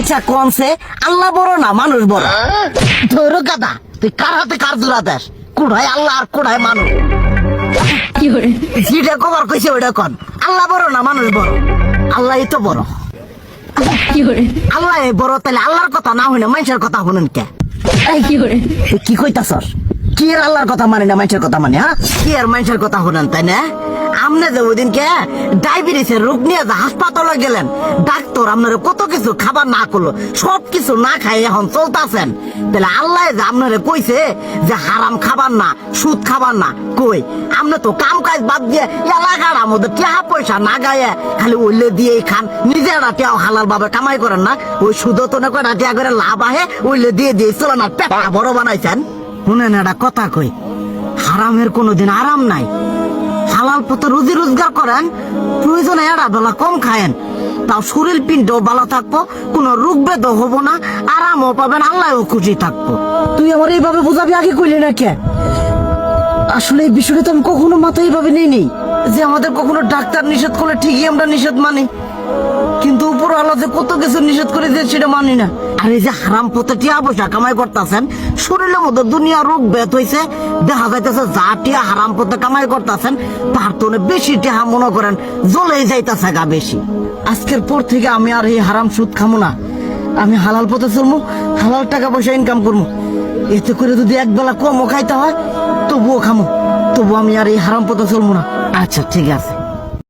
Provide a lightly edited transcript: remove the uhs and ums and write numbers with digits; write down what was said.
আচ্ছা কনসে আল্লাহ বড় না মানুষ বড়? ধরো গাদা, তুই কার হাতে কার জোড়া দেশ? কুড়ায় আল্লাহ আর কুড়ায় মানুষ। যেটা কবার কইছে ওইটা কন। আল্লাহ বড় না মানুষ বড়? আল্লাহই তো বড়। আল্লাহ বড়, তাহলে আল্লাহর কথা না হইলে মানুষের কথা শুনেন কে? কি কইতাছস? কি এর আল্লাহর কথা মানে না মানুষের কথা মানে? হ্যাঁ, কি এর মানুষের কথা শুনেন, তাই না? আমনে যে ওই দিনকে ডায়াবেটিসের রোগ নিয়ে যে হাসপাতালে গেলেন, ডাক্তার আপনার কত কিছু খাবার না করলো, সব কিছু না খাই এখন চলতেছেন, তাহলে আল্লাহ যে আপনারে কইছে যে হারাম খাবার না, সুদ খাবার না, কই আপনি তো কাম কাজ বাদ দিয়ে এলাকার মধ্যে টাকা পয়সা না গায়ে খালি ওইলে দিয়েই খান, নিজেরা টিয়াও হালাল ভাবে কামাই করেন না, ওই সুদ তো না কয়টা টিয়া করে লাভ আহে ওইলে দিয়ে দিয়ে চলে না, পেটা বড় বানাইছেন। শুনেন একটা কথা কই, হারামের কোনোদিন আরাম নাই। হালাল পথে রুজি রোজগার করেন, প্রয়োজনে এরা বেলা কম খায়েন, তাও শরীর পিণ্ডও ভালো থাকবো, কোনো রোগ বেদও হবো না, আরামও পাবেন, আল্লাহও খুশি থাকবো। তুই আমার এইভাবে বুঝাবি আগে কইলি না কে? আসলে এই বিষয়টা তো আমি কখনো মাথায় এইভাবে নেই যে আমাদের কখনো ডাক্তার নিষেধ করলে ঠিকই আমরা নিষেধ মানি, কিন্তু উপর আল্লাহ যে কত কিছু নিষেধ করে দিয়ে সেটা মানি না। আর এই যে হারাম পথে টিয়া পয়সা কামাই করতেছেন, শরীরের মধ্যে দুনিয়া রোগ ব্যাত হয়েছে, দেখা যাইতেছে যা টিয়া হারাম পথে কামাই করতেছেন তার তো বেশি টিয়া মনে করেন জ্বলেই যাইতেছে গা বেশি। আজকের পর থেকে আমি আর এই হারাম সুদ খামো না, আমি হালাল পথে চলবো, হালাল টাকা পয়সা ইনকাম করবো। এতে করে যদি একবেলা কমও খাইতে হয় তবুও খামো, তবু আমি আর এই হারাম পথে চলবো না। আচ্ছা ঠিক আছে।